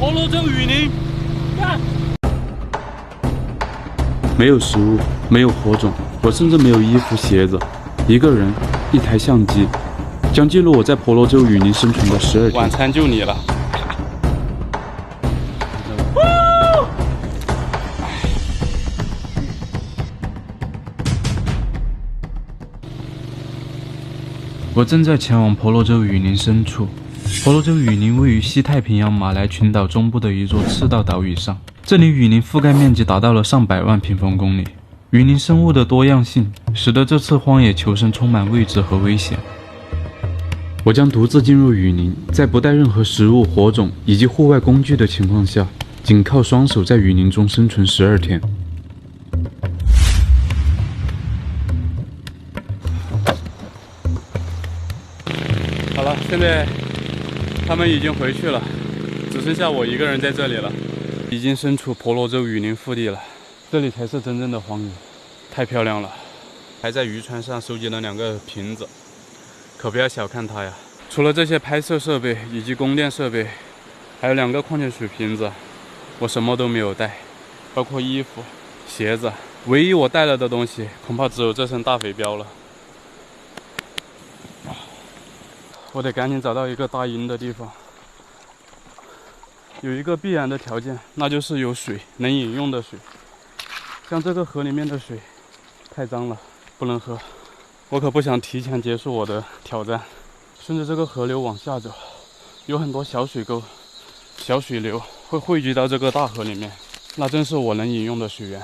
婆罗洲雨林，干！没有食物，没有火种，我甚至没有衣服、鞋子，一个人，一台相机，将记录我在婆罗洲雨林生存的12天。晚餐就你了。我正在前往婆罗洲雨林深处。婆罗洲雨林位于西太平洋马来群岛中部的一座赤道岛屿上，这里雨林覆盖面积达到了上百万平方公里。雨林生物的多样性使得这次荒野求生充满未知和危险。我将独自进入雨林，在不带任何食物、火种以及户外工具的情况下，仅靠双手在雨林中生存12天。好了，现在他们已经回去了，只剩下我一个人在这里了。已经身处婆罗洲雨林腹地了，这里才是真正的荒野，太漂亮了。还在渔船上收集了2个瓶子，可不要小看它呀。除了这些拍摄设备以及供电设备，还有2个矿泉水瓶子，我什么都没有带，包括衣服、鞋子。唯一我带了的东西，恐怕只有这身大肥膘了。我得赶紧找到一个搭营的地方。有一个必然的条件，那就是有水，能饮用的水。像这个河里面的水太脏了，不能喝。我可不想提前结束我的挑战。顺着这个河流往下走，有很多小水沟、小水流会汇聚到这个大河里面，那正是我能饮用的水源。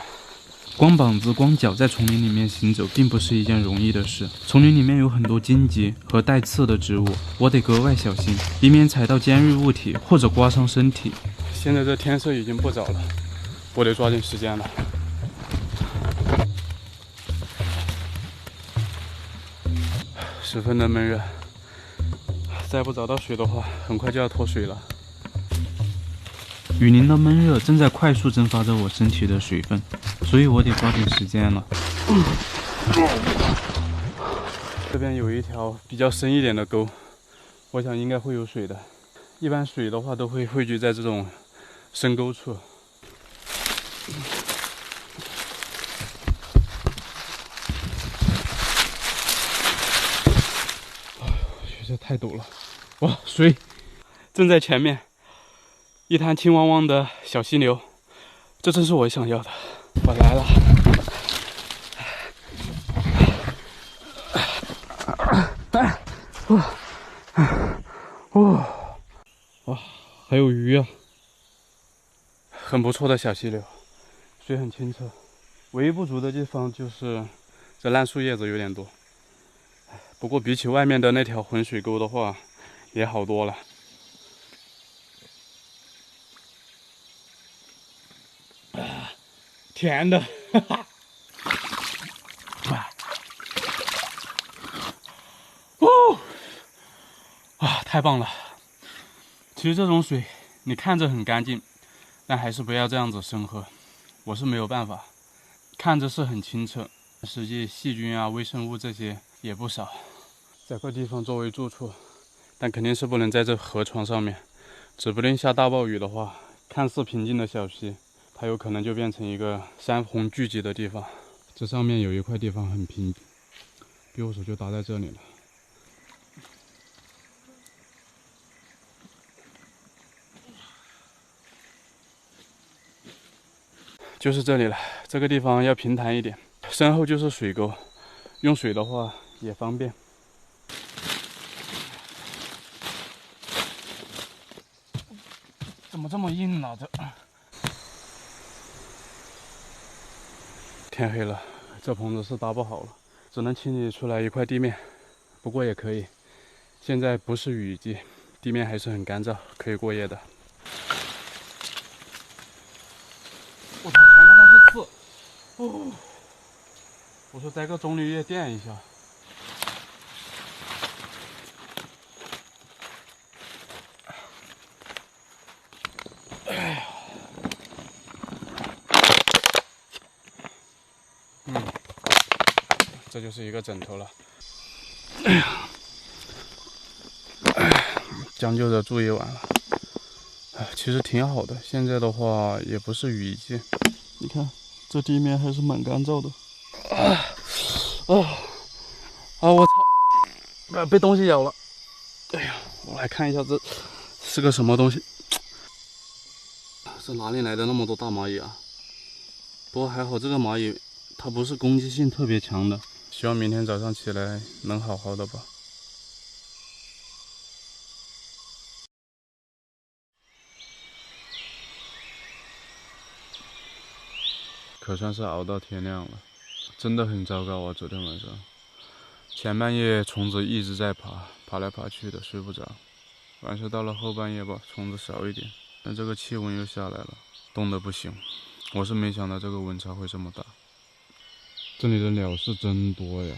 光膀子、光脚在丛林里面行走，并不是一件容易的事。丛林里面有很多荆棘和带刺的植物，我得格外小心，以免踩到尖锐物体或者刮伤身体。现在这天色已经不早了，我得抓紧时间了。十分的闷热，再不找到水的话，很快就要脱水了。雨林的闷热正在快速蒸发着我身体的水分，所以我得抓紧时间了。这边有一条比较深一点的沟，我想应该会有水的。一般水的话都会汇聚在这种深沟处。这太陡了！哇，水正在前面，一滩青汪汪的小溪流，这正是我想要的。我来了。哇，还有鱼啊！很不错的小溪流，水很清澈。唯一不足的地方就是这烂树叶子有点多。不过比起外面的那条浑水沟的话，也好多了。甜的，哈哈！哦，啊，太棒了！其实这种水你看着很干净，但还是不要这样子生喝。我是没有办法，看着是很清澈，实际细菌啊、微生物这些也不少。找个地方作为住处，但肯定是不能在这河床上面。指不定下大暴雨的话，看似平静的小溪，它有可能就变成一个山洪聚集的地方。这上面有一块地方很平，比我手就搭在这里了。就是这里了，这个地方要平坦一点，身后就是水沟，用水的话也方便。怎么这么硬啊？天黑了，这棚子是搭不好了，只能清理出来一块地面，不过也可以。现在不是雨季，地面还是很干燥，可以过夜的。我操，全他妈是刺！哦，我说摘个棕榈叶垫一下。哎呀，这就是一个枕头了。哎呀，将就着住一晚了。其实挺好的。现在的话也不是雨季，你看这地面还是蛮干燥的。我操！被东西咬了。哎呀，我来看一下这是个什么东西。这哪里来的那么多大蚂蚁啊？不过还好，这个蚂蚁它不是攻击性特别强的。希望明天早上起来能好好的吧。可算是熬到天亮了，真的很糟糕啊！昨天晚上前半夜虫子一直在爬来爬去的，睡不着。完事到了后半夜吧，虫子少一点，但这个气温又下来了，冻得不行。我是没想到这个温差会这么大。这里的鸟是真多呀！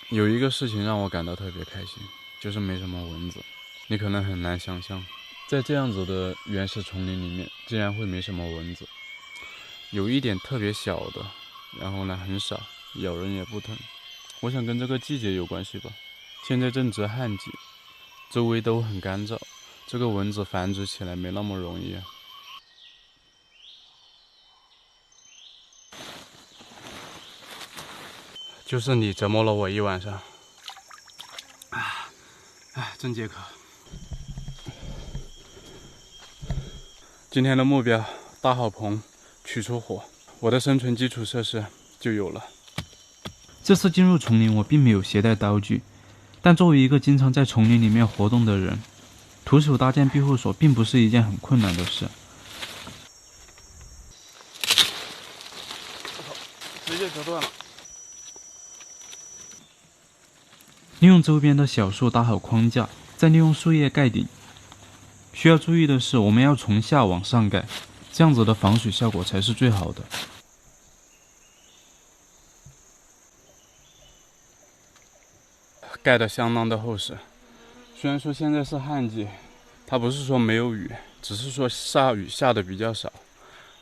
有一个事情让我感到特别开心，就是没什么蚊子。你可能很难想象，在这样子的原始丛林里面，竟然会没什么蚊子。有一点特别小的，然后呢很少，咬人也不疼。我想跟这个季节有关系吧。现在正值旱季，周围都很干燥，这个蚊子繁殖起来没那么容易啊。就是你折磨了我一晚上。真解渴。今天的目标：搭好棚，取出火，我的生存基础设施就有了。这次进入丛林，我并没有携带刀具，但作为一个经常在丛林里面活动的人，徒手搭建庇护所并不是一件很困难的事。直接折断了。利用周边的小树搭好框架，再利用树叶盖顶。需要注意的是，我们要从下往上盖，这样子的防水效果才是最好的。盖得相当的厚实。虽然说现在是旱季，它不是说没有雨，只是说下雨下的比较少，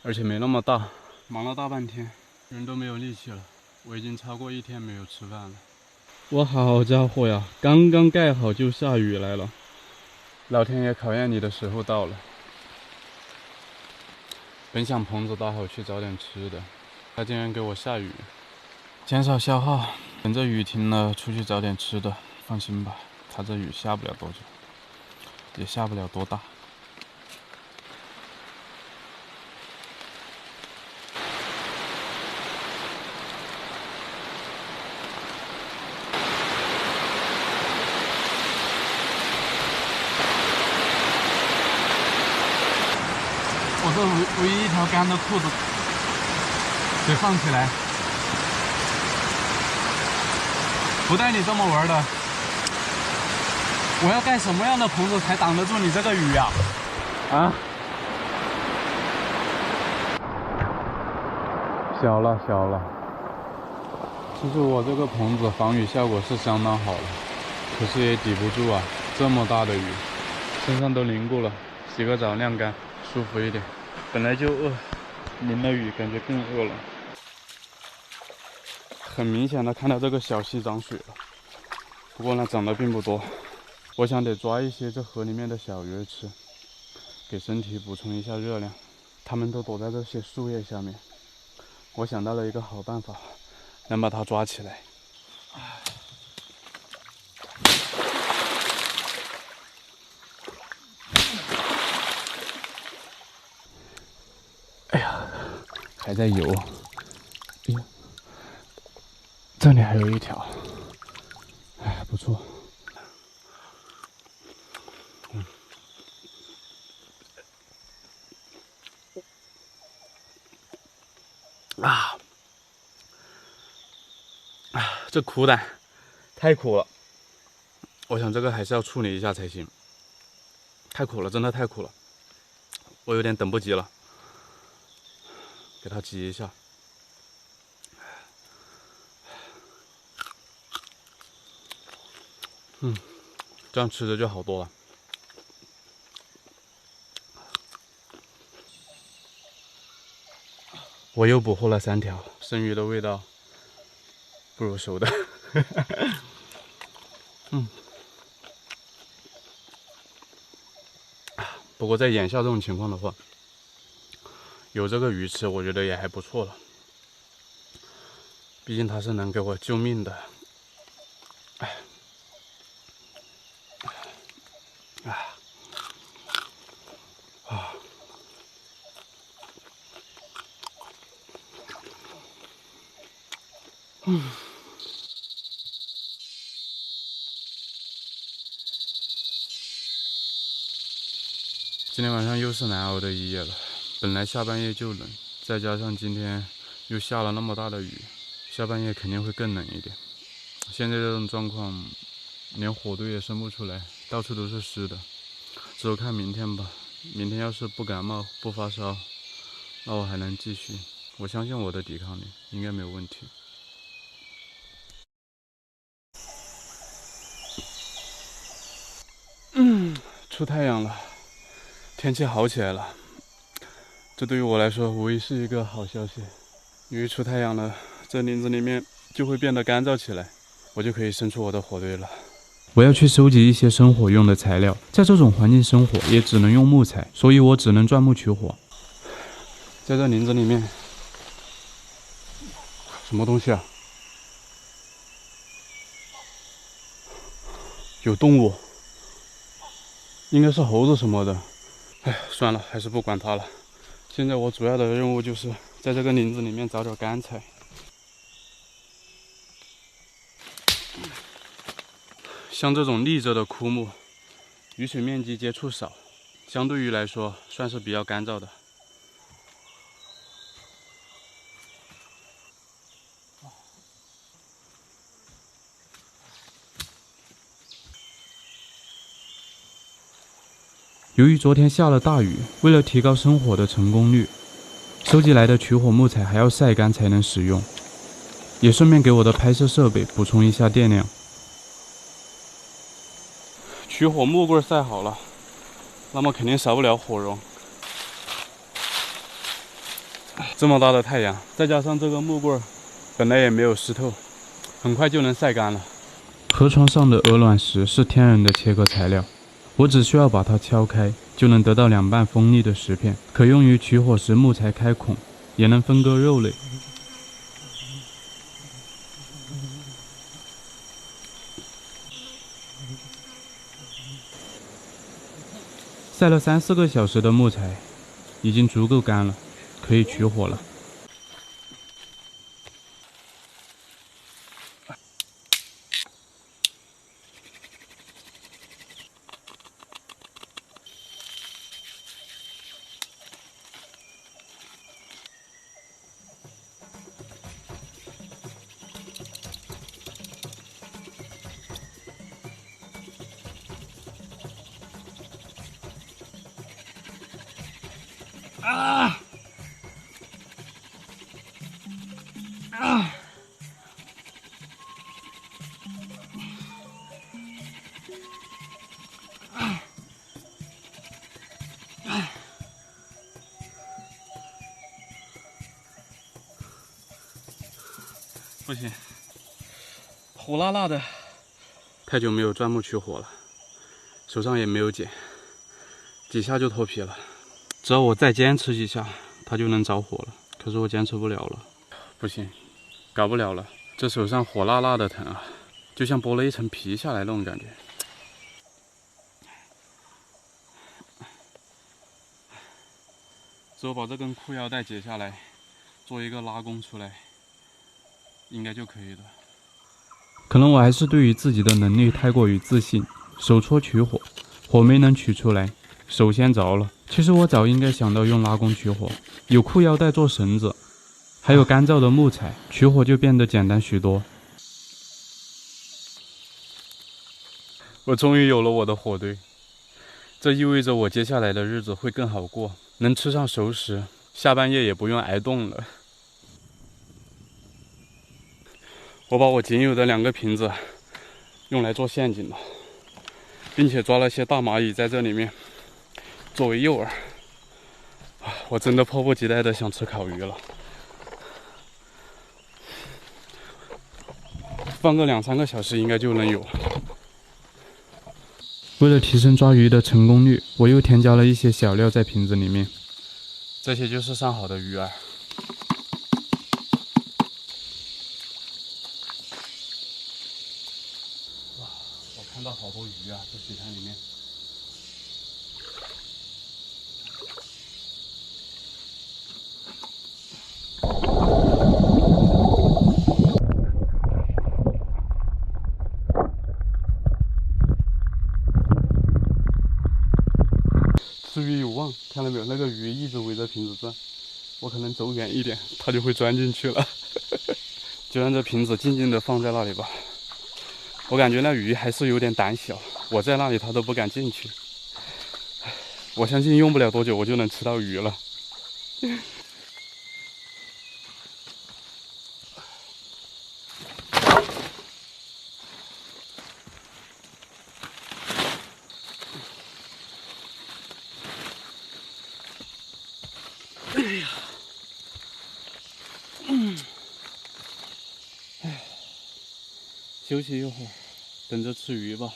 而且没那么大。忙了大半天，人都没有力气了。我已经超过1天没有吃饭了。我好家伙呀，刚刚盖好就下雨来了。老天爷考验你的时候到了。本想棚子搭好去找点吃的，他竟然给我下雨。减少消耗，等这雨停了出去找点吃的。放心吧，他这雨下不了多久，也下不了多大。我这唯一一条干的裤子得放起来，不带你这么玩的。我要盖什么样的棚子才挡得住你这个雨呀？小了。其实我这个棚子防雨效果是相当好的，可是也抵不住啊，这么大的雨，身上都淋过了，洗个澡晾干，舒服一点。本来就饿，淋了雨感觉更饿了。很明显的看到这个小溪涨水了，不过呢涨得并不多。我想得抓一些这河里面的小鱼吃，给身体补充一下热量。它们都躲在这些树叶下面，我想到了一个好办法，能把它抓起来。哎呀，还在游。哎呀，这里还有一条，哎，不错。这苦胆太苦了，我想这个还是要处理一下才行。太苦了，真的太苦了，我有点等不及了，给它挤一下。这样吃的就好多了。我又捕获了3条，生鱼的味道不如熟的。不过在眼下这种情况的话，有这个鱼吃，我觉得也还不错了。毕竟它是能给我救命的。今天晚上又是难熬的一夜了。本来下半夜就冷，再加上今天又下了那么大的雨，下半夜肯定会更冷一点。现在这种状况，连火堆也生不出来，到处都是湿的。只有看明天吧。明天要是不感冒不发烧，那我还能继续。我相信我的抵抗力应该没有问题。出太阳了，天气好起来了。这对于我来说无疑是一个好消息，因为出太阳了，这林子里面就会变得干燥起来，我就可以生出我的火堆了。我要去收集一些生火用的材料，在这种环境生火也只能用木材，所以我只能钻木取火。在这林子里面，什么东西啊？有动物，应该是猴子什么的。哎，算了，还是不管它了。现在我主要的任务就是在这个林子里面找点干柴。像这种立着的枯木，雨水面积接触少，相对于来说算是比较干燥的。由于昨天下了大雨，为了提高生火的成功率，收集来的取火木材还要晒干才能使用，也顺便给我的拍摄设备补充一下电量。取火木棍晒好了，那么肯定少不了火绒。这么大的太阳，再加上这个木棍本来也没有湿透，很快就能晒干了。河床上的鹅卵石是天然的切割材料，我只需要把它敲开，就能得到两半锋利的石片，可用于取火时木材开孔，也能分割肉类。晒了3、4个小时的木材已经足够干了，可以取火了。不行，火辣辣的。太久没有钻木取火了，手上也没有茧，几下就脱皮了。只要我再坚持几下，它就能着火了。可是我坚持不了了，不行，搞不了了。这手上火辣辣的疼啊，就像剥了一层皮下来那种感觉。只有把这根裤腰带解下来，做一个拉弓出来，应该就可以了。可能我还是对于自己的能力太过于自信，手搓取火，火没能取出来，手先着了。其实我早应该想到用拉弓取火，有裤腰带做绳子，还有干燥的木材，取火就变得简单许多。我终于有了我的火堆，这意味着我接下来的日子会更好过，能吃上熟食，下半夜也不用挨冻了。我把我仅有的2个瓶子用来做陷阱了，并且抓了些大蚂蚁在这里面作为诱饵。我真的迫不及待的想吃烤鱼了，放个2、3个小时应该就能有了。为了提升抓鱼的成功率，我又添加了一些小料在瓶子里面。这些就是上好的鱼饵。哇，我看到好多鱼啊，在水潭里面。吃鱼有望，看到没有？那个鱼一直围着瓶子转，我可能走远一点，它就会钻进去了。就让这瓶子静静的放在那里吧。我感觉那鱼还是有点胆小，我在那里它都不敢进去。我相信用不了多久我就能吃到鱼了。哎呀，休息一会儿，等着吃鱼吧。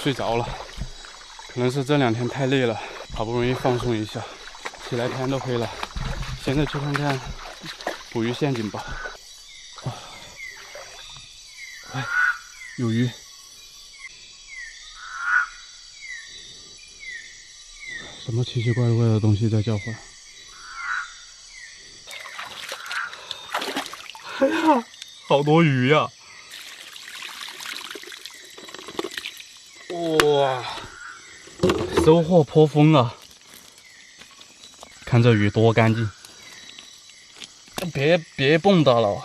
睡着了，可能是这2天太累了，好不容易放松一下，起来天都黑了。现在去看看捕鱼陷阱吧。哎，有鱼！什么奇奇怪怪的东西在叫唤？哎呀，好多鱼呀！哇，收获颇丰啊！看这鱼多干净，别蹦跶了。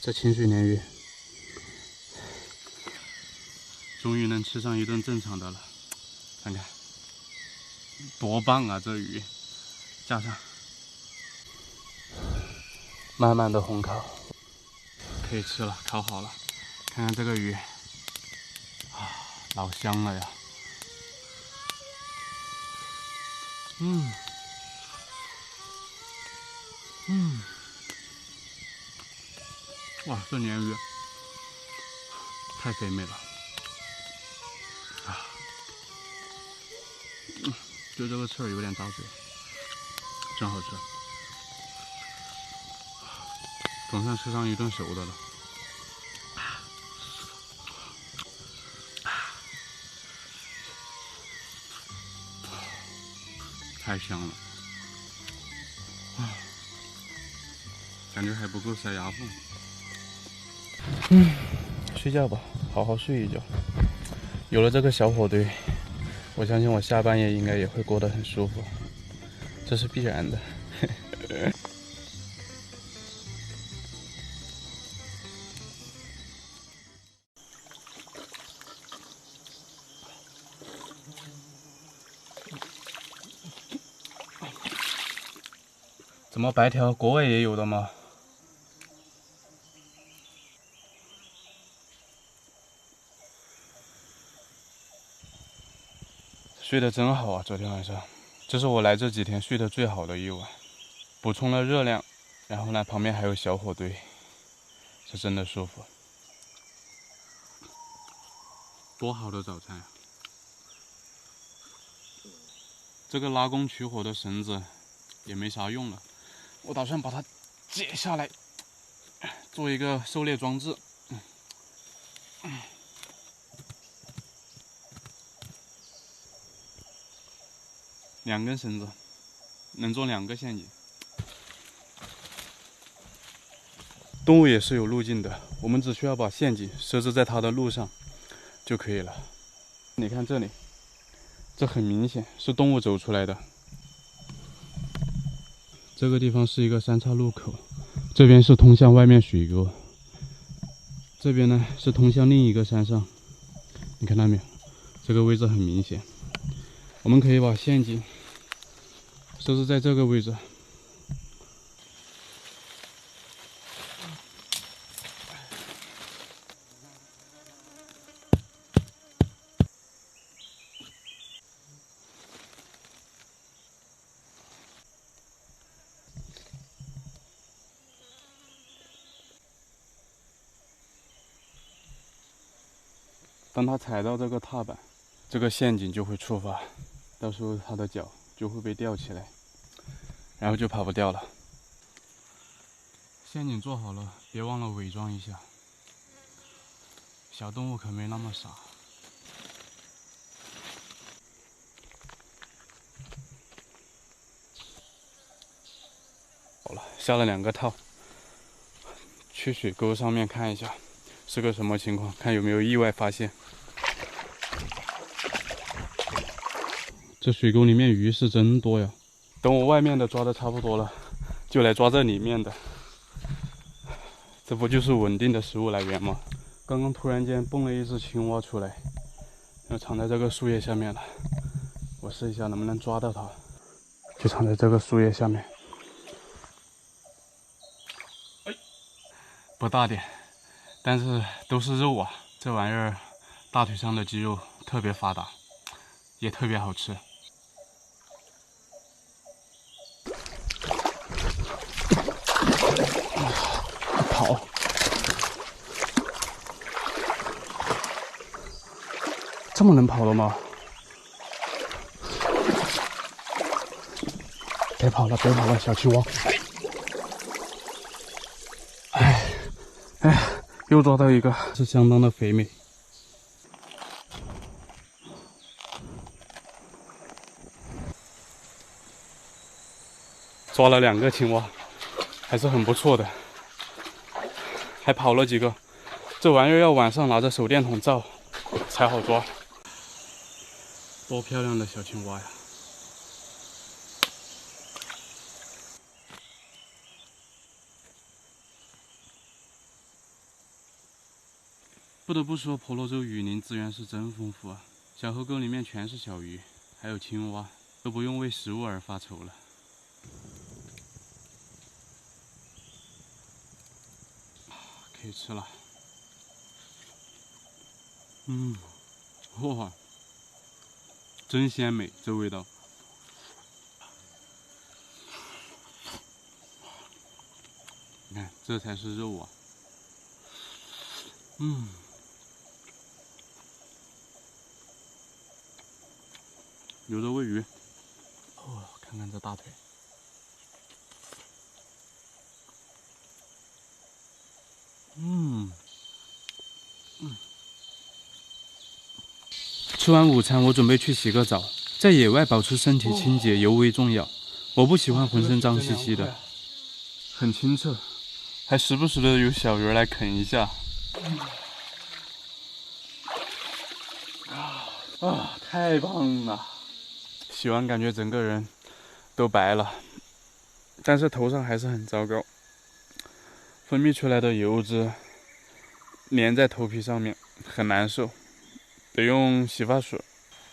这清水鲶鱼，终于能吃上一顿正常的了。看看，多棒啊！这鱼，架上，慢慢的烘烤，可以吃了，烤好了。看看这个鱼，啊，老香了呀！哇，这鲶鱼太肥美了啊！就这个刺儿有点扎嘴，真好吃，总算吃上一顿熟的了。太香了，感觉还不够塞牙缝。睡觉吧，好好睡一觉。有了这个小火堆，我相信我下半夜应该也会过得很舒服，这是必然的。怎么白条国外也有的吗？睡得真好啊，昨天晚上，这是我来这几天睡得最好的一晚，补充了热量，然后呢，旁边还有小火堆，是真的舒服。多好的早餐啊！这个拉弓取火的绳子也没啥用了，我打算把它解下来，做一个狩猎装置。2根绳子能做2个陷阱。动物也是有路径的，我们只需要把陷阱设置在它的路上就可以了。你看这里，这很明显是动物走出来的。这个地方是一个3岔路口，这边是通向外面水沟，这边呢是通向另一个山上。你看到没有？这个位置很明显，我们可以把陷阱设置在这个位置。当它踩到这个踏板，这个陷阱就会触发，到时候它的脚就会被吊起来，然后就跑不掉了。陷阱做好了，别忘了伪装一下。小动物可没那么傻。好了，下了2个套，去水沟上面看一下是个什么情况，看有没有意外发现。这水沟里面鱼是真多呀！等我外面的抓的差不多了，就来抓这里面的。这不就是稳定的食物来源吗？刚刚突然间蹦了一只青蛙出来，要藏在这个树叶下面了。我试一下能不能抓到它，就藏在这个树叶下面。不大点，但是都是肉啊！这玩意儿大腿上的肌肉特别发达，也特别好吃。跑！这么能跑了吗？别跑了，别跑了，小青蛙！哎，又抓到一个，是相当的肥美。抓了2个青蛙，还是很不错的，还跑了几个。这玩意儿要晚上拿着手电筒照才好抓。多漂亮的小青蛙呀！不得不说，婆罗洲雨林资源是真丰富啊！小河沟里面全是小鱼，还有青蛙，都不用为食物而发愁了。可以吃了。哇，真鲜美，这味道。你看，这才是肉啊！有的喂鱼。哦，看看这大腿。吃完午餐，我准备去洗个澡。在野外保持身体清洁尤为重要。我不喜欢浑身脏兮兮的，很清澈，还时不时的有小鱼来啃一下。太棒了！洗完感觉整个人都白了，但是头上还是很糟糕，分泌出来的油脂粘在头皮上面，很难受，得用洗发水。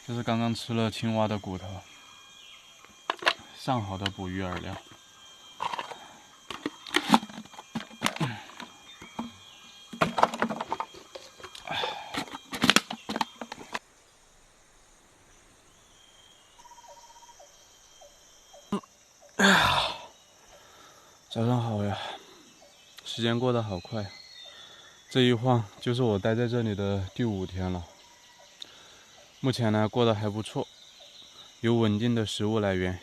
这是刚刚吃了青蛙的骨头，上好的捕鱼饵料。早上好呀，时间过得好快，这一晃就是我待在这里的第5天了。目前呢，过得还不错，有稳定的食物来源。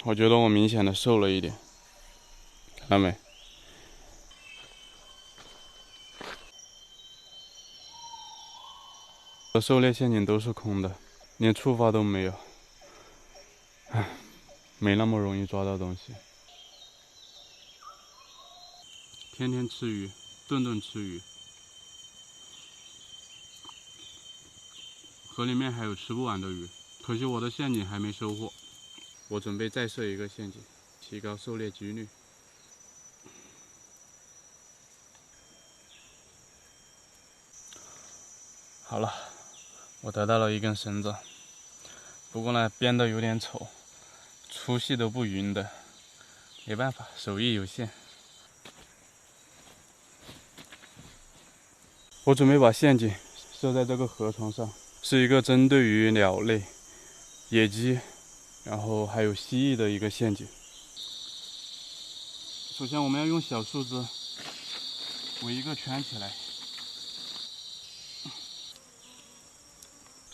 我觉得我明显的瘦了一点，看到没？我狩猎陷阱都是空的，连触发都没有。没那么容易抓到东西。天天吃鱼，顿顿吃鱼。河里面还有吃不完的鱼，可惜我的陷阱还没收获。我准备再设一个陷阱，提高狩猎几率。好了，我得到了一根绳子，不过呢，编的有点丑，粗细都不匀的，没办法，手艺有限。我准备把陷阱设在这个河床上，是一个针对于鸟类、野鸡，然后还有蜥蜴的一个陷阱。首先，我们要用小树枝围一个圈起来。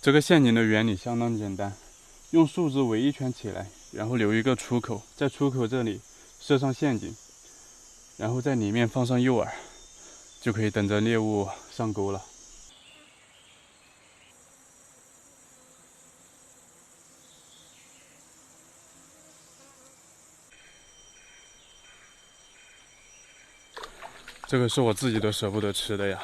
这个陷阱的原理相当简单，用树枝围一圈起来，然后留一个出口，在出口这里设上陷阱，然后在里面放上诱饵，就可以等着猎物上钩了。这个是我自己都舍不得吃的呀。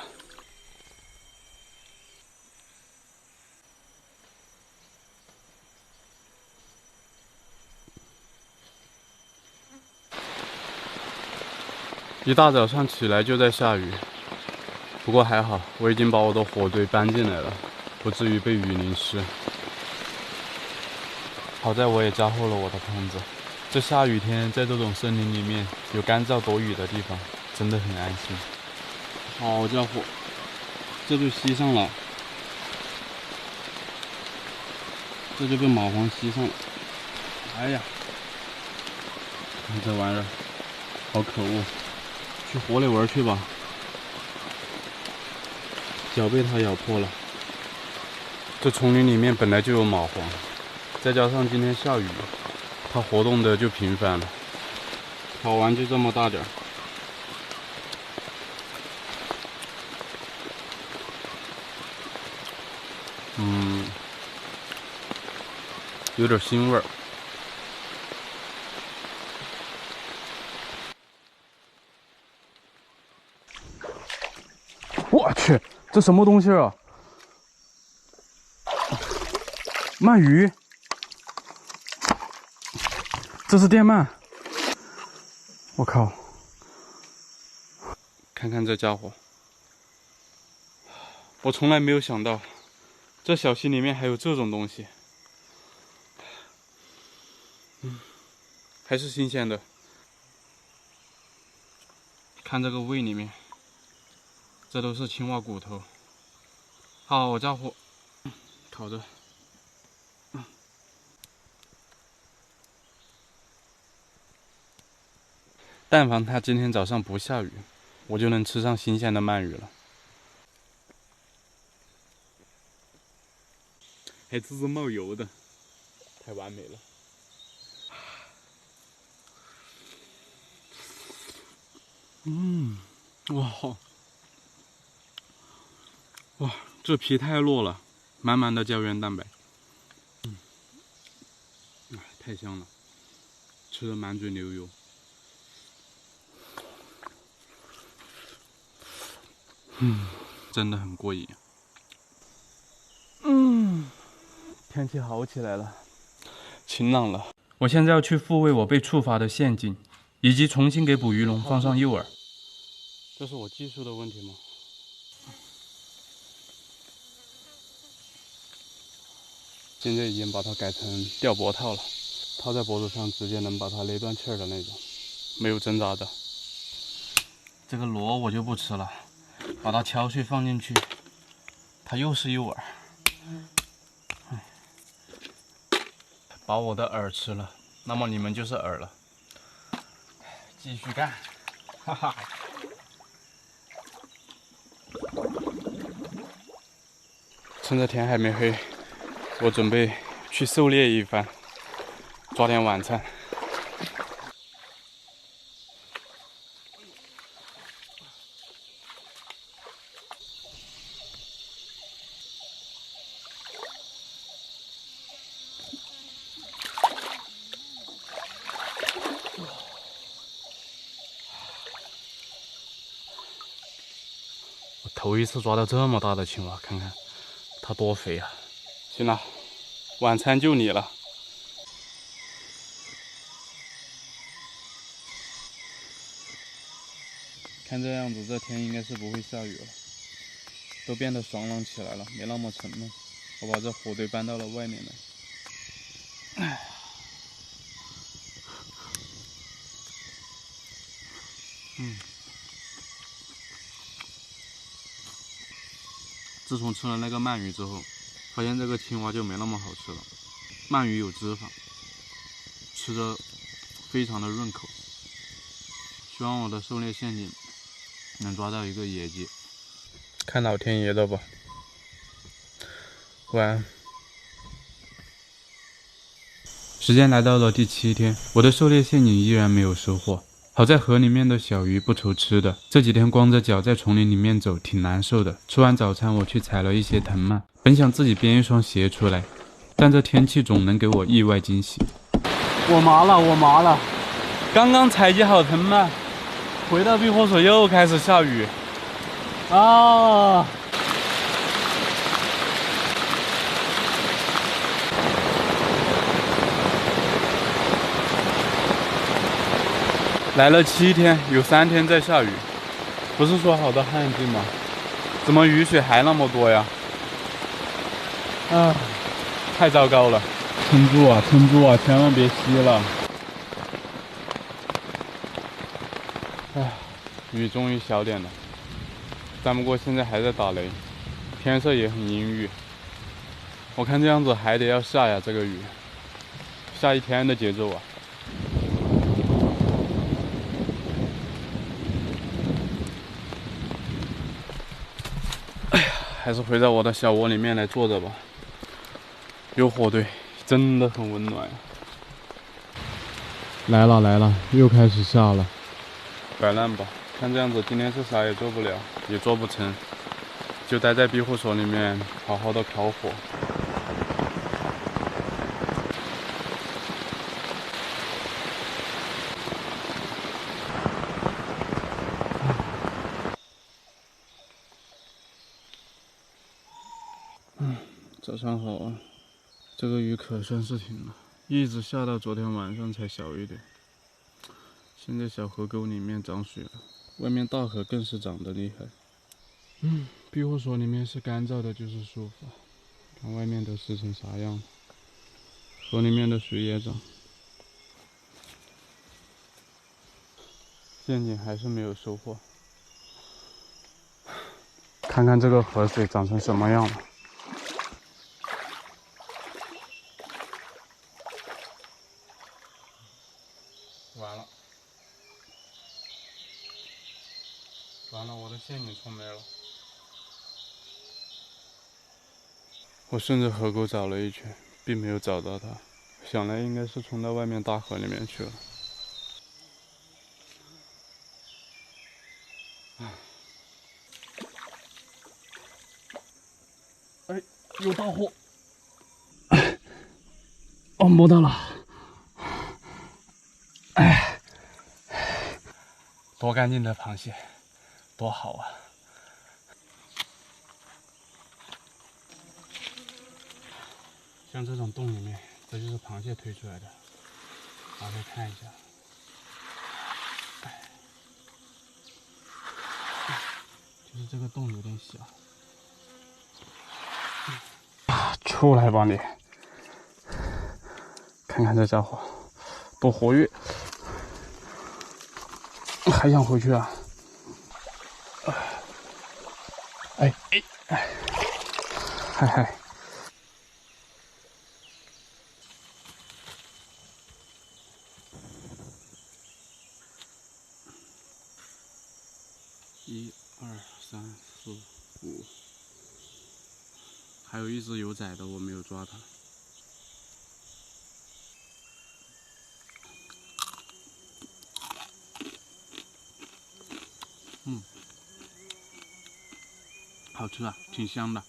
一大早上起来就在下雨，不过还好，我已经把我的火堆搬进来了，不至于被雨淋湿。好在我也加厚了我的棚子，这下雨天在这种森林里面有干燥躲雨的地方，真的很安心。好家伙，这就吸上了，这就被蚂蟥吸上了。哎呀，看这玩意儿，好可恶！去火里玩去吧，脚被它咬破了。这丛林里面本来就有蚂蟥，再加上今天下雨，它活动的就频繁了。好玩就这么大点儿。有点腥味儿。我去，这什么东西啊？鳗鱼，这是电鳗。我靠！看看这家伙，我从来没有想到，这小溪里面还有这种东西。还是新鲜的。看这个胃里面，这都是青蛙骨头。好家伙，烤着。但凡它今天早上不下雨，我就能吃上新鲜的鳗鱼了。还滋滋冒油的，太完美了。哇，这皮太糯了，满满的胶原蛋白。太香了，吃得满嘴流油。真的很过瘾。天气好起来了，晴朗了。我现在要去复位我被触发的陷阱，以及重新给捕鱼笼放上诱饵。这是我技术的问题吗？现在已经把它改成吊脖套了，套在脖子上直接能把它勒断气儿的那种，没有挣扎的。这个螺我就不吃了，把它敲碎放进去，它又是诱饵。把我的饵吃了，那么你们就是饵了。继续干，哈哈。趁着天还没黑，我准备去狩猎一番，抓点晚餐。我头一次抓到这么大的青蛙，看看它多肥啊！行了，晚餐就你了。看这样子，这天应该是不会下雨了，都变得爽朗起来了，没那么沉闷。我把这火堆搬到了外面来。自从吃了那个鳗鱼之后，发现这个青蛙就没那么好吃了。鳗鱼有脂肪，吃着非常的润口。希望我的狩猎陷阱能抓到一个野鸡。看老天爷的吧，晚安。时间来到了第7天，我的狩猎陷阱依然没有收获。好在河里面的小鱼不愁吃的，这几天光着脚在丛林里面走挺难受的。吃完早餐，我去采了一些藤蔓，本想自己编一双鞋出来，但这天气总能给我意外惊喜。我麻了！刚刚采集好藤蔓，回到庇护所又开始下雨啊！来了7天，有3天在下雨，不是说好的旱季吗？怎么雨水还那么多呀？啊，太糟糕了！撑住啊，撑住啊，千万别吸了！唉，雨终于小点了，但不过现在还在打雷，天色也很阴郁。我看这样子还得要下呀，这个雨，下1天的节奏啊！还是回到我的小窝里面来坐着吧。有火堆，真的很温暖。来了，又开始下了。摆烂吧，看这样子今天是啥也做不了，也做不成，就待在庇护所里面好好的烤火。早上好啊，这个雨可算是停了，一直下到昨天晚上才小一点。现在小河沟里面涨水了，外面大河更是涨得厉害。庇护所里面是干燥的，就是舒服。看外面都湿成啥样了，河里面的水也涨。陷阱还是没有收获，看看这个河水涨成什么样了。完了，我的陷阱冲没了。我顺着河沟找了一圈，并没有找到它，想来应该是冲到外面大河里面去了。哎，有大货！哦，摸到了！哎，多干净的螃蟹，多好啊！像这种洞里面，这就是螃蟹推出来的。打开看一下，就是这个洞有点小。出来吧你！看看这家伙多活跃，还想回去啊？哎，嗨嗨！1、2、3、4、5，还有一只有崽的，我没有抓它。好吃啊，挺香的。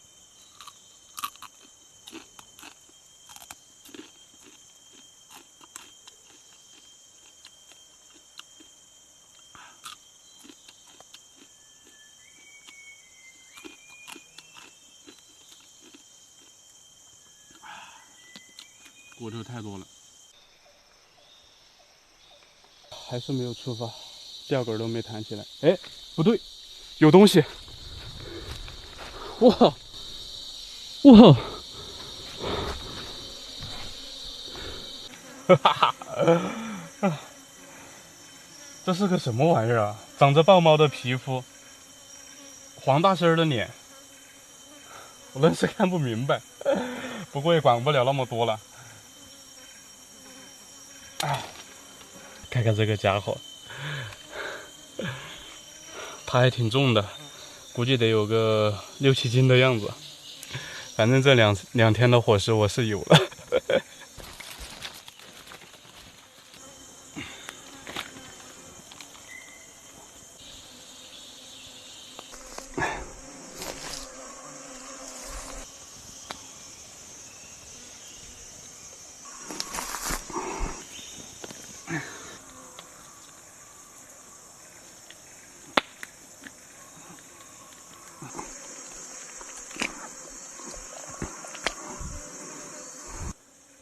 骨头太多了，还是没有出发，吊杆都没弹起来。哎，不对，有东西！哇！哈哈哈！这是个什么玩意儿啊？长着豹猫的皮肤，黄大仙儿的脸，我愣是看不明白。不过也管不了那么多了。哎，看看这个家伙，它还挺重的，估计得有个6、7斤的样子。反正这两天的伙食我是有了。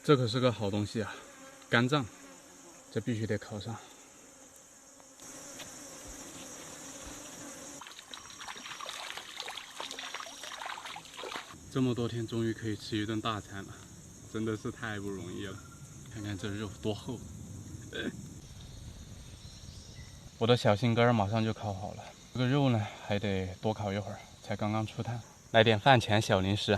这可是个好东西啊，肝脏，这必须得烤上。这么多天终于可以吃一顿大餐了，真的是太不容易了。看看这肉多厚，我的小心肝马上就烤好了。这个肉呢，还得多烤一会儿，才刚刚出炭。来点饭前小零食。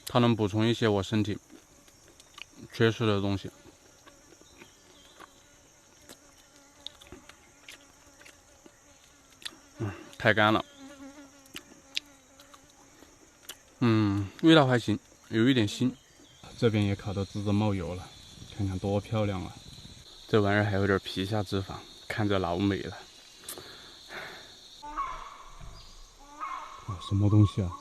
它能补充一些我身体缺失的东西。太干了。味道还行，有一点腥。这边也烤得滋滋冒油了，看看多漂亮啊！这玩意儿还有点皮下脂肪，看着老美了。什么东西啊？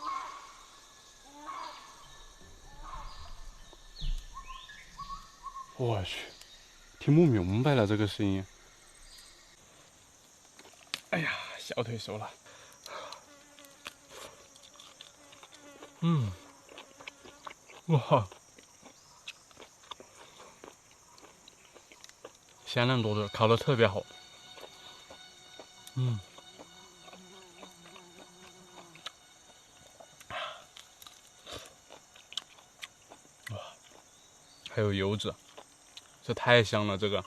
我去，听不明白了这个声音。哎呀，小腿熟了。哇，鲜嫩多汁，烤得特别好。哇，还有油脂，这太香了，这个。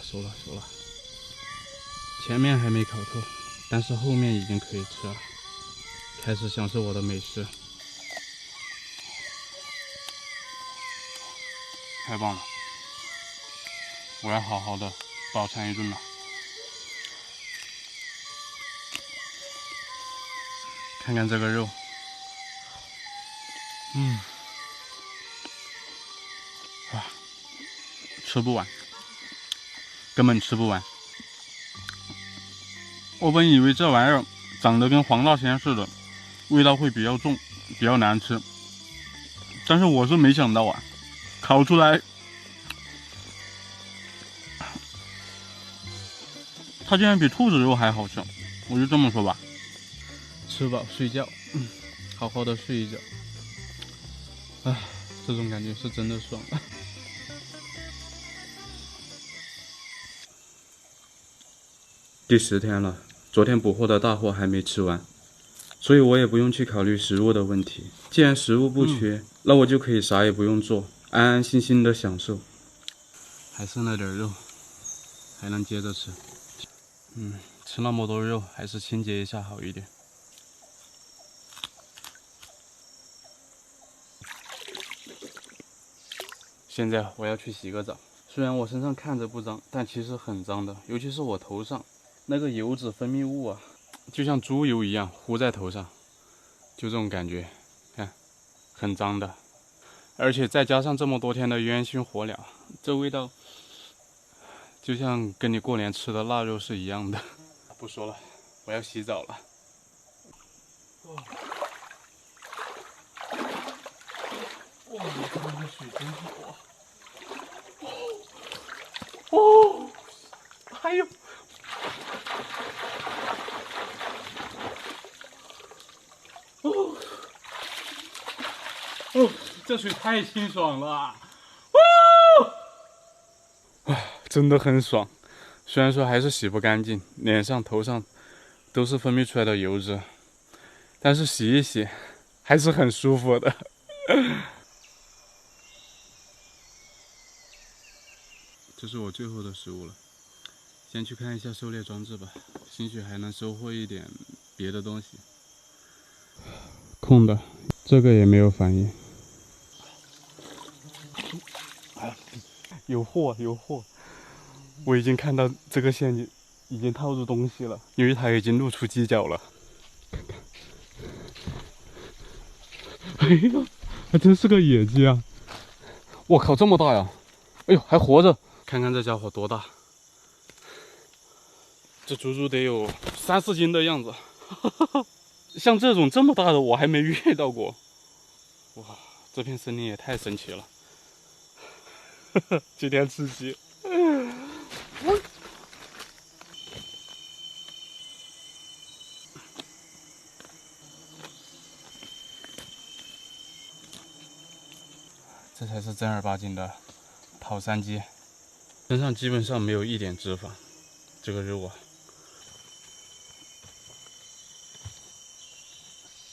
熟了，前面还没烤透，但是后面已经可以吃了，开始享受我的美食，太棒了！我要好好的饱餐一顿了。看看这个肉，吃不完。根本吃不完。我本以为这玩意儿长得跟黄大仙似的，味道会比较重，比较难吃。但是我是没想到啊，烤出来，它竟然比兔子肉还好吃。我就这么说吧，吃饱睡觉，好好的睡一觉。这种感觉是真的爽。第10天了，昨天补货的大货还没吃完，所以我也不用去考虑食物的问题。既然食物不缺，那我就可以啥也不用做，安安心心的享受。还剩了点肉，还能接着吃。吃那么多肉，还是清洁一下好一点。现在我要去洗个澡，虽然我身上看着不脏，但其实很脏的，尤其是我头上。那个油脂分泌物啊，就像猪油一样糊在头上，就这种感觉，看，很脏的。而且再加上这么多天的烟熏火燎，这味道就像跟你过年吃的腊肉是一样的。不说了，我要洗澡了。哇，这边的水真好啊！还有。这水太清爽了！真的很爽。虽然说还是洗不干净，脸上、头上都是分泌出来的油脂，但是洗一洗还是很舒服的。这是我最后的食物了，先去看一下狩猎装置吧，兴许还能收获一点别的东西。空的，这个也没有反应。有货，有货！我已经看到这个线已经套住东西了，因为它已经露出犄角了。看看，哎呀，还真是个野鸡啊！我靠，这么大呀！哎呦，还活着！看看这家伙多大，这足足得有3、4斤的样子。像这种这么大的我还没遇到过。哇，这片森林也太神奇了！今天吃鸡。这才是正儿八经的跑山鸡，身上基本上没有一点脂肪，这个肉啊，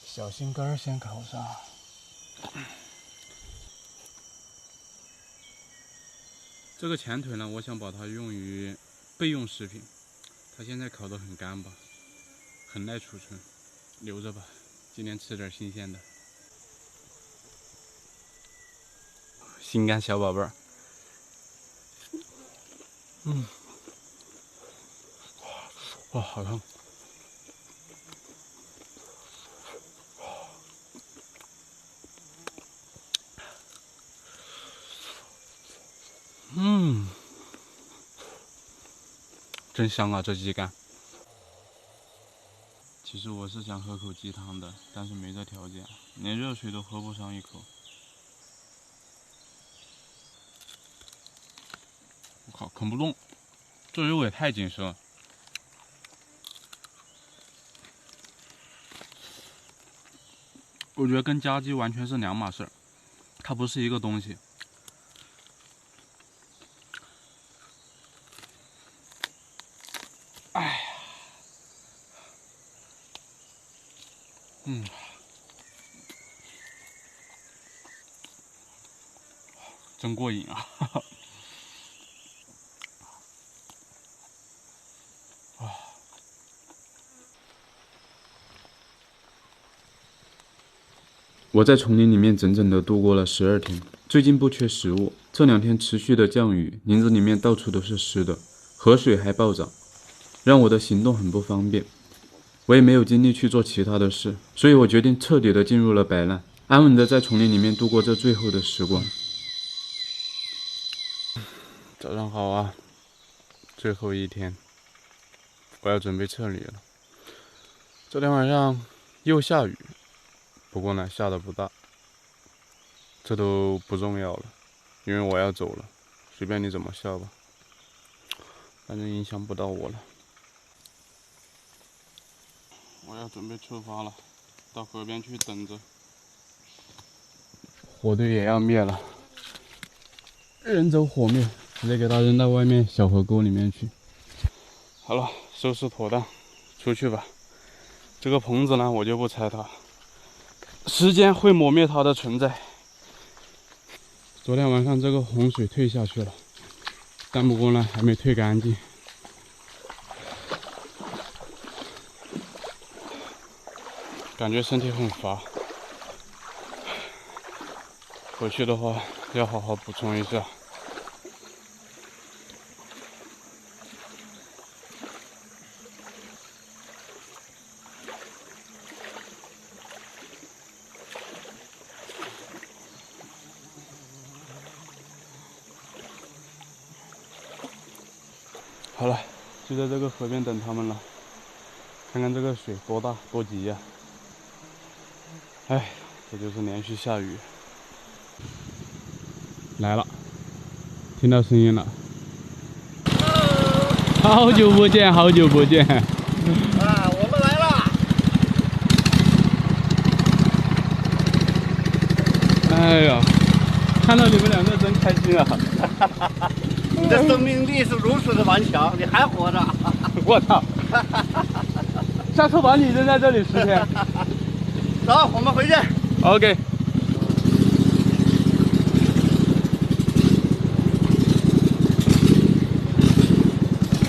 小心根儿先烤上。这个前腿呢，我想把它用于备用食品，它现在烤得很干巴，很耐储存，留着吧，今天吃点新鲜的。心肝小宝贝儿，哇，好烫！真香啊，这鸡肝。其实我是想喝口鸡汤的，但是没这条件，连热水都喝不上一口。我靠，啃不动，这肉也太紧实了。我觉得跟家鸡完全是两码事，它不是一个东西。哎呀，真过瘾啊！我在丛林里面整整的度过了12天，最近不缺食物，这2天持续的降雨，林子里面到处都是湿的，河水还暴涨，让我的行动很不方便。我也没有精力去做其他的事，所以我决定彻底的进入了摆烂，安稳的在丛林里面度过这最后的时光。早上好啊，最后一天，我要准备撤离了。这天晚上又下雨，不过呢，下的不大，这都不重要了，因为我要走了，随便你怎么笑吧，反正影响不到我了。我要准备出发了，到河边去等着。火堆也要灭了，人走火灭，直接给它扔到外面小河沟里面去。好了，收拾妥当，出去吧。这个棚子呢，我就不拆它，时间会抹灭它的存在。昨天晚上这个洪水退下去了，但不过呢，还没退干净。感觉身体很乏，回去的话要好好补充一下。好了，就在这个河边等他们了。看看这个水多大多急呀！哎，这就是连续下雨。来了，听到声音了。好久不见，好久不见。啊，我们来了！哎呀，看到你们两个真开心啊！你的生命力是如此的顽强，你还活着。我操！下次把你扔在这里10天。走，我们回去。OK。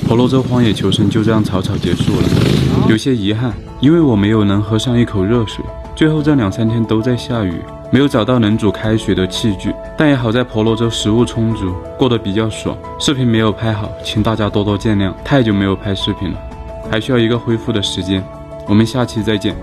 婆罗洲荒野求生就这样草草结束了，有些遗憾，因为我没有能喝上一口热水。最后这2-3天都在下雨，没有找到能煮开水的器具，但也好在婆罗洲食物充足，过得比较爽。视频没有拍好，请大家多多见谅，太久没有拍视频了，还需要一个恢复的时间。我们下期再见。